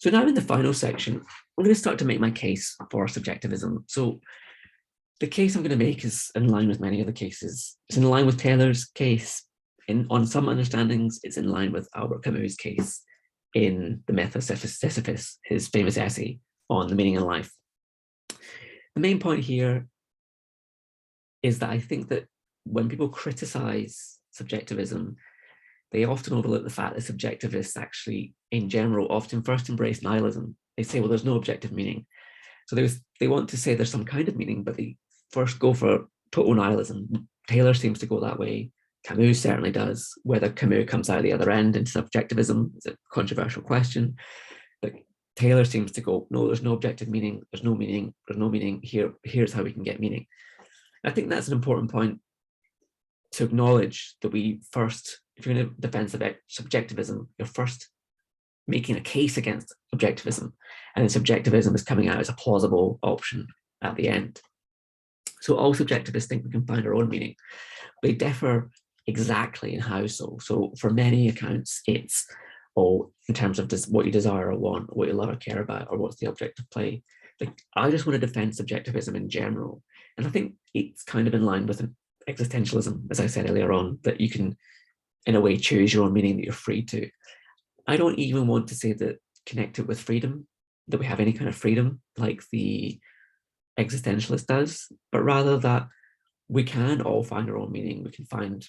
So now in the final section, I'm going to start to make my case for subjectivism. So the case I'm going to make is in line with many other cases. It's in line with Taylor's case. On some understandings, it's in line with Albert Camus' case in The Myth of Sisyphus, his famous essay on the meaning in life. The main point here is that I think that when people criticize subjectivism, they often overlook the fact that subjectivists actually, in general, often first embrace nihilism. They say, well, there's no objective meaning. So they want to say there's some kind of meaning, but they first go for total nihilism. Taylor seems to go that way. Camus certainly does. Whether Camus comes out the other end into subjectivism is a controversial question. But Taylor seems to go, no, there's no objective meaning. There's no meaning. There's no meaning. Here's how we can get meaning. I think that's an important point to acknowledge, that we first, if you're going to defend subjectivism, you're first making a case against objectivism, and then subjectivism is coming out as a plausible option at the end. So all subjectivists think we can find our own meaning. They differ exactly in how so. So for many accounts, it's in terms of what you desire or want, what you love or care about, or what's the object of play. Like, I just want to defend subjectivism in general. And I think it's kind of in line with existentialism, as I said earlier on, that you can, in a way, choose your own meaning, that you're free to. I don't even want to say that connect it with freedom, that we have any kind of freedom like the existentialist does, but rather that we can all find our own meaning. We can find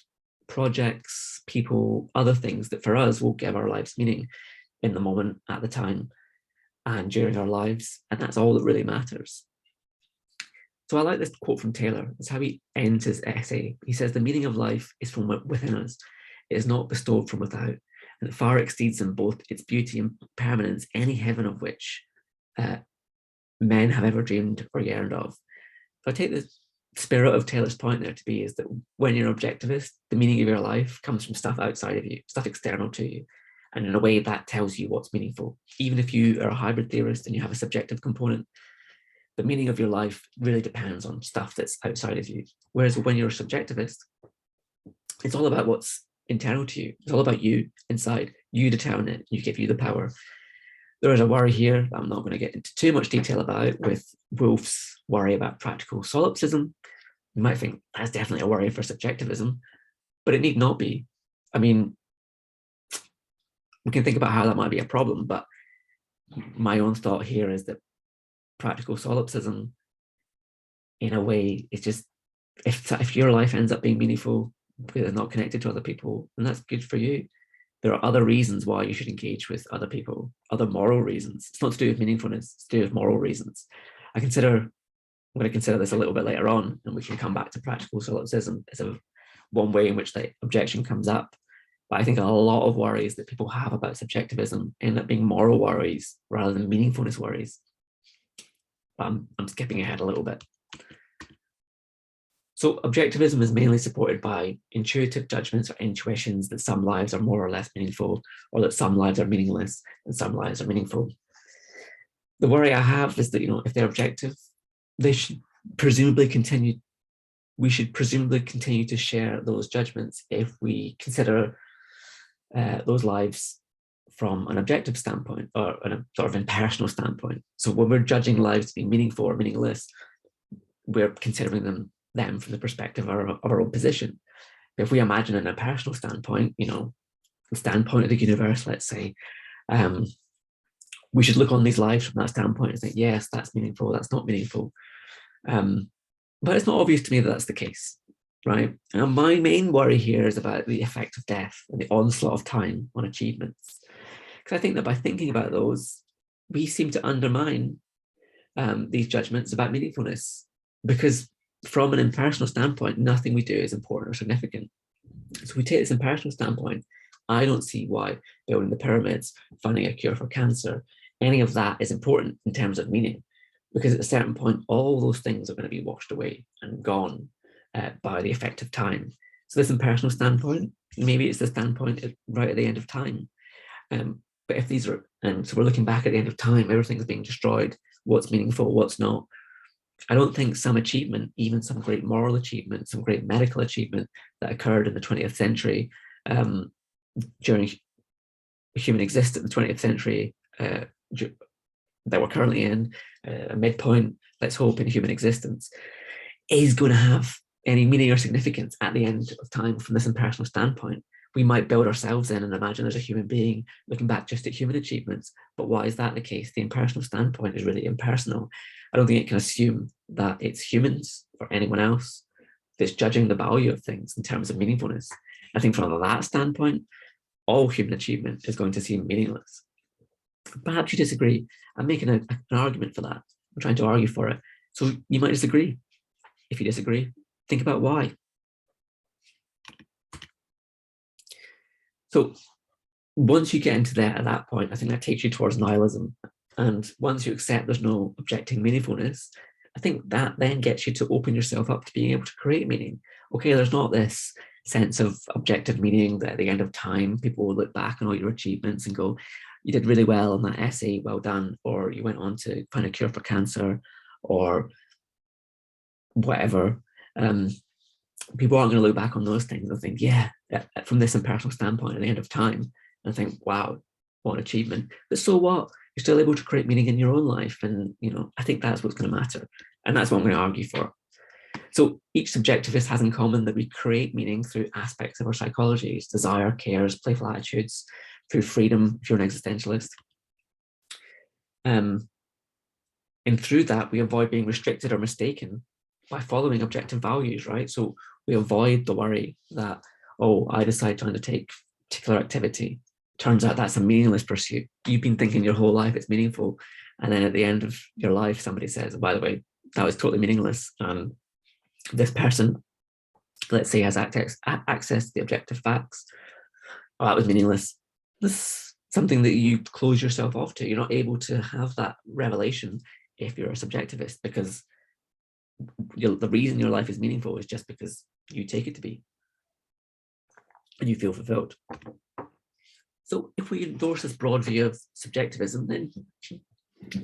projects, people, other things that for us will give our lives meaning in the moment, at the time, and during our lives. And that's all that really matters. So I like this quote from Taylor. It's how he ends his essay. He says, "The meaning of life is from within us. It is not bestowed from without, and it far exceeds in both its beauty and permanence any heaven of which men have ever dreamed or yearned of." So I take the spirit of Taylor's point there to be is that when you're an objectivist, the meaning of your life comes from stuff outside of you, stuff external to you. And in a way that tells you what's meaningful. Even if you are a hybrid theorist and you have a subjective component, the meaning of your life really depends on stuff that's outside of you. Whereas when you're a subjectivist, it's all about what's internal to you. It's all about you inside. You determine it. You give you the power. There is a worry here that I'm not going to get into too much detail about, with Wolff's worry about practical solipsism. You might think that's definitely a worry for subjectivism, but it need not be. I mean, we can think about how that might be a problem, but my own thought here is that practical solipsism, in a way, is just, if your life ends up being meaningful, because it's not connected to other people, then that's good for you. There are other reasons why you should engage with other people, other moral reasons. It's not to do with meaningfulness, it's to do with moral reasons. I'm going to consider this a little bit later on, and we can come back to practical solipsism as one way in which the objection comes up. But I think a lot of worries that people have about subjectivism end up being moral worries rather than meaningfulness worries. But I'm skipping ahead a little bit. So objectivism is mainly supported by intuitive judgments or intuitions that some lives are more or less meaningful, or that some lives are meaningless and some lives are meaningful. The worry I have is that, if they're objective, we should presumably continue to share those judgments if we consider those lives from an objective standpoint, or a sort of impersonal standpoint. So when we're judging lives to be meaningful or meaningless, we're considering them from the perspective of our own position. If we imagine an impersonal standpoint, the standpoint of the universe, let's say, we should look on these lives from that standpoint and think, yes, that's meaningful, that's not meaningful. But it's not obvious to me that that's the case, right? And my main worry here is about the effect of death and the onslaught of time on achievements. Because I think that by thinking about those, we seem to undermine these judgments about meaningfulness, because from an impersonal standpoint, nothing we do is important or significant. So we take this impersonal standpoint, I don't see why building the pyramids, finding a cure for cancer, any of that is important in terms of meaning, because at a certain point, all those things are going to be washed away and gone by the effect of time. So this impersonal standpoint, maybe it's the standpoint right at the end of time. But if these are, and so we're looking back at the end of time, everything's being destroyed, what's meaningful, what's not. I don't think some achievement, even some great moral achievement, some great medical achievement that occurred in the 20th century, during human existence in the 20th century, that we're currently in, a midpoint, let's hope, in human existence, is going to have any meaning or significance at the end of time from this impersonal standpoint. We might build ourselves in and imagine there's a human being looking back just at human achievements, but why is that the case? The impersonal standpoint is really impersonal. I don't think it can assume that it's humans or anyone else that's judging the value of things in terms of meaningfulness. I think from that standpoint, all human achievement is going to seem meaningless. Perhaps you disagree. I'm making an argument for that. I'm trying to argue for it. So you might disagree. If you disagree, think about why. So once you get into that, at that point, I think that takes you towards nihilism. And once you accept there's no objective meaningfulness, I think that then gets you to open yourself up to being able to create meaning. Okay, there's not this sense of objective meaning that at the end of time, people will look back on all your achievements and go, you did really well on that essay, well done, or you went on to find a cure for cancer, or whatever. People aren't going to look back on those things and think, yeah, from this impersonal standpoint at the end of time, and think, wow, what an achievement. But so what? You're still able to create meaning in your own life. And, I think that's what's going to matter. And that's what I'm going to argue for. So each subjectivist has in common that we create meaning through aspects of our psychologies, desire, cares, playful attitudes, through freedom, if you're an existentialist. And through that, we avoid being restricted or mistaken by following objective values, right? So we avoid the worry that, oh, I decide to undertake particular activity. Turns out that's a meaningless pursuit. You've been thinking your whole life it's meaningful. And then at the end of your life, somebody says, oh, by the way, that was totally meaningless. And this person, let's say, has access to the objective facts. Oh, that was meaningless. This is something that you close yourself off to. You're not able to have that revelation if you're a subjectivist, because the reason your life is meaningful is just because you take it to be and you feel fulfilled. So if we endorse this broad view of subjectivism, then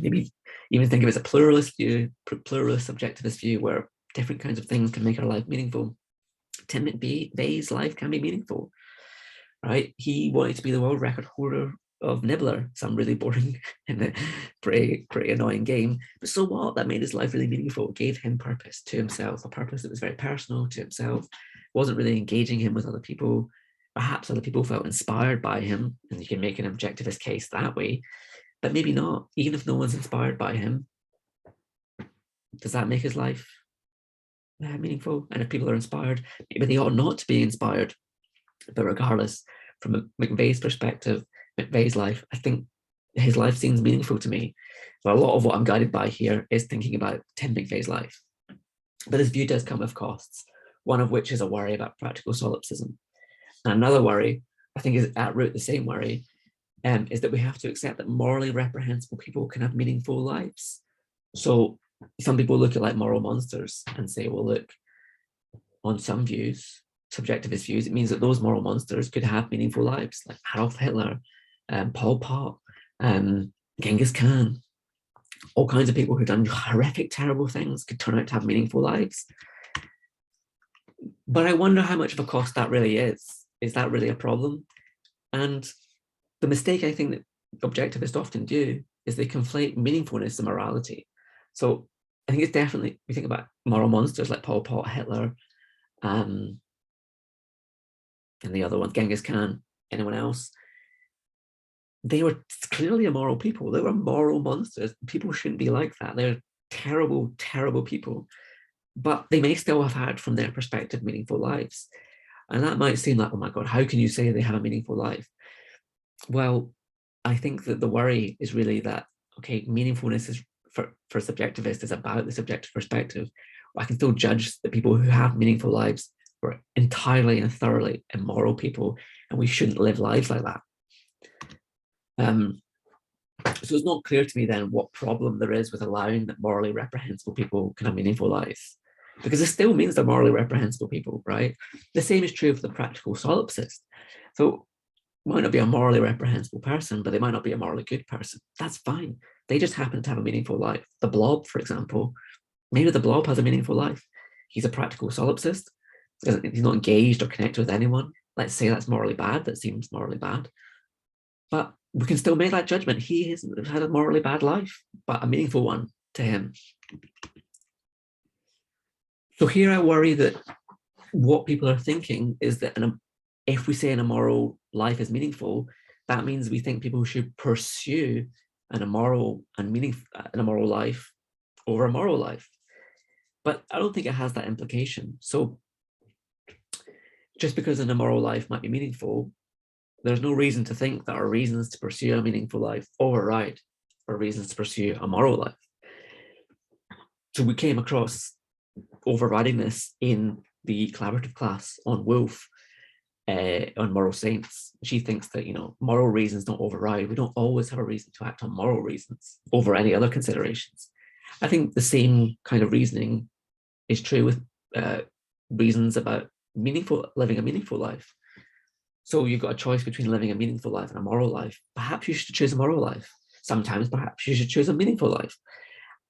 maybe even think of it as a pluralist view, pluralist subjectivist view, where different kinds of things can make our life meaningful. Tim McVeigh's life can be meaningful, right? He wanted to be the world record holder of Nibbler, some really boring and a pretty annoying game. But so what? That made his life really meaningful. It gave him purpose to himself, a purpose that was very personal to himself, wasn't really engaging him with other people. Perhaps other people felt inspired by him, and you can make an objectivist case that way, but maybe not. Even if no one's inspired by him, does that make his life meaningful? And if people are inspired, maybe they ought not to be inspired. But regardless, from McVeigh's perspective, McVeigh's life, I think his life seems meaningful to me. But a lot of what I'm guided by here is thinking about Tim McVeigh's life. But this view does come with costs, one of which is a worry about practical solipsism. And another worry, I think is at root the same worry, is that we have to accept that morally reprehensible people can have meaningful lives. So some people look at like moral monsters and say, well, look, on some views, subjectivist views, it means that those moral monsters could have meaningful lives, like Adolf Hitler, Pol Pot, Genghis Khan. All kinds of people who've done horrific, terrible things could turn out to have meaningful lives. But I wonder how much of a cost that really is. Is that really a problem? And the mistake I think that objectivists often do is they conflate meaningfulness and morality. So I think it's definitely, we think about moral monsters like Pol Pot, Hitler, and the other one, Genghis Khan, anyone else. They were clearly immoral people. They were moral monsters. People shouldn't be like that. They're terrible, terrible people. But they may still have had, from their perspective, meaningful lives. And that might seem like, oh my God, how can you say they have a meaningful life? Well, I think that the worry is really that, okay, meaningfulness is for subjectivists is about the subjective perspective. I can still judge the people who have meaningful lives were entirely and thoroughly immoral people, and we shouldn't live lives like that. So it's not clear to me then what problem there is with allowing that morally reprehensible people can have meaningful lives, because it still means they're morally reprehensible people, right? The same is true of the practical solipsist. So might not be a morally reprehensible person, but they might not be a morally good person. That's fine. They just happen to have a meaningful life. The Blob, for example, maybe the Blob has a meaningful life. He's a practical solipsist. He's not engaged or connected with anyone. Let's say that's morally bad. That seems morally bad. But we can still make that judgment. He has had a morally bad life, but a meaningful one to him. So here I worry that what people are thinking is that if we say an immoral life is meaningful, that means we think people should pursue an immoral life over a moral life. But I don't think it has that implication. So just because an immoral life might be meaningful, there's no reason to think that our reasons to pursue a meaningful life override our reasons to pursue a moral life. So we came across overriding this in the collaborative class on Woolf, on moral saints. She thinks that, moral reasons don't override. We don't always have a reason to act on moral reasons over any other considerations. I think the same kind of reasoning is true with reasons about living a meaningful life. So you've got a choice between living a meaningful life and a moral life. Perhaps you should choose a moral life. Sometimes perhaps you should choose a meaningful life.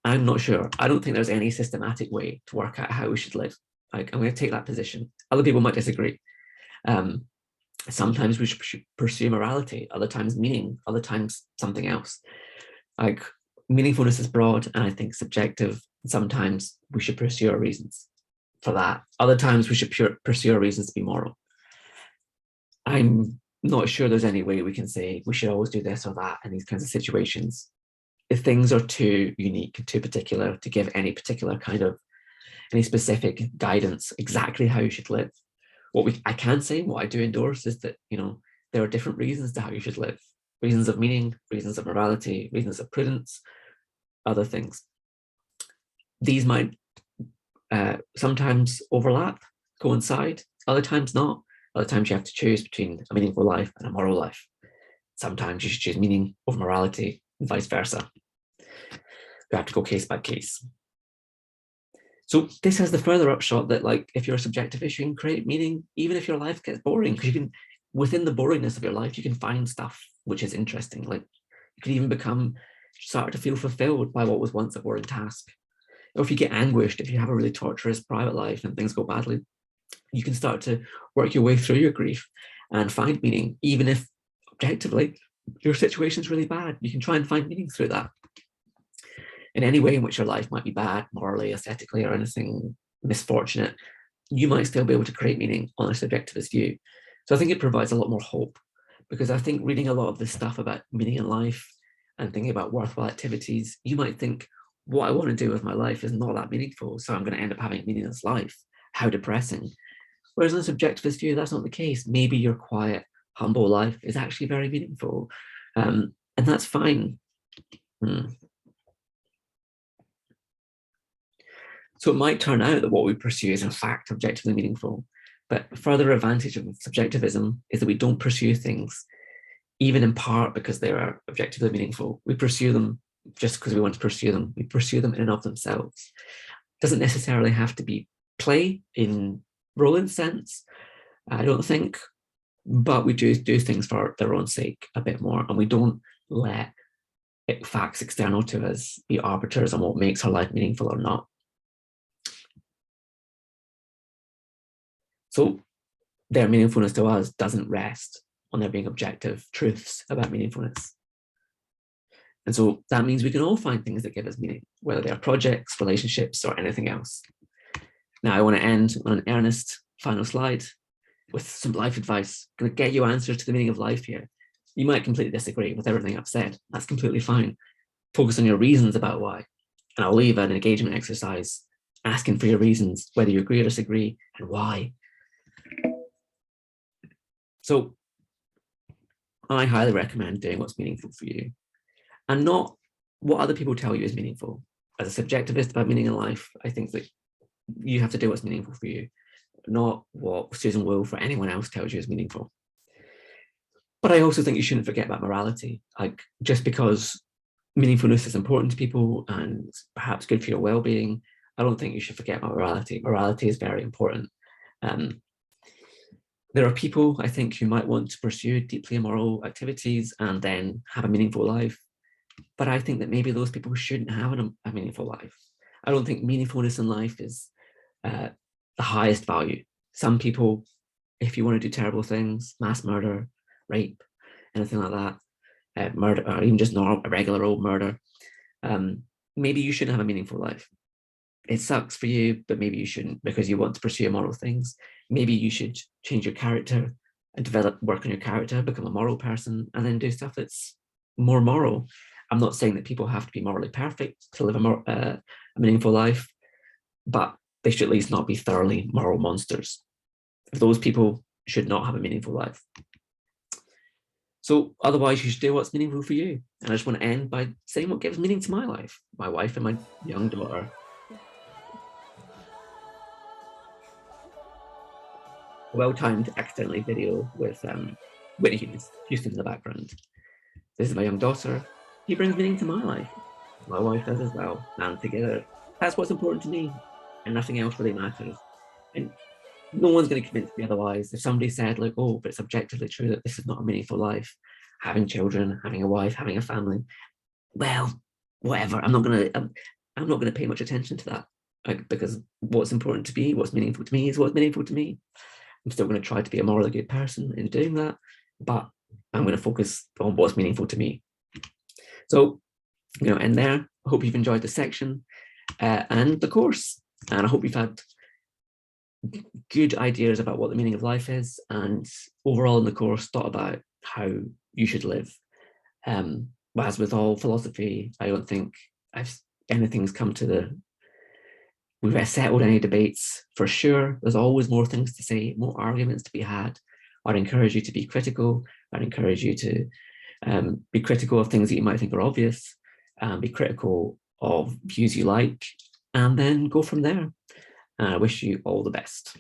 I'm not sure. I don't think there's any systematic way to work out how we should live. I'm going to take that position. Other people might disagree. Sometimes we should pursue morality, other times meaning, other times something else. Like, meaningfulness is broad and I think subjective. Sometimes we should pursue our reasons for that. Other times we should pursue our reasons to be moral. I'm not sure there's any way we can say we should always do this or that in these kinds of situations. If things are too unique, too particular to give any specific guidance exactly how you should live. I can say, what I do endorse is that, there are different reasons to how you should live. Reasons of meaning, reasons of morality, reasons of prudence, other things. These might sometimes overlap, coincide, other times not. Other times you have to choose between a meaningful life and a moral life. Sometimes you should choose meaning over morality and vice versa. You have to go case by case. So this has the further upshot that, if you're a subjectivist, you can create meaning even if your life gets boring, because you can, within the boringness of your life, you can find stuff which is interesting. You could even start to feel fulfilled by what was once a boring task. Or if you get anguished, if you have a really torturous private life and things go badly, you can start to work your way through your grief and find meaning, even if objectively your situation's really bad. You can try and find meaning through that. In any way in which your life might be bad, morally, aesthetically, or anything misfortunate, you might still be able to create meaning on a subjectivist view. So I think it provides a lot more hope, because I think reading a lot of this stuff about meaning in life and thinking about worthwhile activities, you might think, what I want to do with my life is not that meaningful, so I'm going to end up having a meaningless life. How depressing. Whereas in a subjectivist view, that's not the case. Maybe your quiet, humble life is actually very meaningful. And that's fine. So it might turn out that what we pursue is in fact objectively meaningful. But a further advantage of subjectivism is that we don't pursue things, even in part because they are objectively meaningful. We pursue them just because we want to pursue them. We pursue them in and of themselves. It doesn't necessarily have to be play in Roland's sense, I don't think, but we do things for their own sake a bit more, and we don't let facts external to us be arbiters on what makes our life meaningful or not. So their meaningfulness to us doesn't rest on there being objective truths about meaningfulness. And so that means we can all find things that give us meaning, whether they are projects, relationships, or anything else. Now, I want to end on an earnest final slide with some life advice. I'm going to get you answers to the meaning of life here. You might completely disagree with everything I've said. That's completely fine. Focus on your reasons about why. And I'll leave an engagement exercise asking for your reasons, whether you agree or disagree, and why. So I highly recommend doing what's meaningful for you, and not what other people tell you is meaningful. As a subjectivist about meaning in life, I think that you have to do what's meaningful for you, not what Susan Wolf or anyone else tells you is meaningful. But I also think you shouldn't forget about morality. Just because meaningfulness is important to people and perhaps good for your well-being, I don't think you should forget about morality. Morality is very important. There are people, I think, who might want to pursue deeply immoral activities and then have a meaningful life. But I think that maybe those people shouldn't have a meaningful life. I don't think meaningfulness in life is the highest value. Some people, if you want to do terrible things, mass murder, rape, anything like that, murder, or even just a regular old murder. Maybe you shouldn't have a meaningful life. It sucks for you, but maybe you shouldn't because you want to pursue moral things. Maybe you should change your character and work on your character, become a moral person, and then do stuff that's more moral. I'm not saying that people have to be morally perfect to live a meaningful life, but they should at least not be thoroughly moral monsters. Those people should not have a meaningful life. So otherwise, you should do what's meaningful for you. And I just want to end by saying what gives meaning to my life, my wife and my young daughter. Well-timed accidentally video with Whitney Houston in the background. This is my young daughter. He brings meaning to my life. My wife does as well. And together, that's what's important to me. And nothing else really matters. And no one's going to convince me otherwise. If somebody said, like, oh, but it's objectively true that this is not a meaningful life, having children, having a wife, having a family, well, whatever. I'm not going to pay much attention to that, like, because what's important to me, what's meaningful to me, is what's meaningful to me. I'm still going to try to be a morally good person in doing that, but I'm going to focus on what's meaningful to me. So, end there. I hope you've enjoyed the section and the course, and I hope you've had good ideas about what the meaning of life is, and overall in the course thought about how you should live. As with all philosophy, I don't think anything's come to we've settled any debates for sure. There's always more things to say, more arguments to be had. I'd encourage you to be critical. I'd encourage you to be critical of things that you might think are obvious, be critical of views you like, and then go from there. I wish you all the best.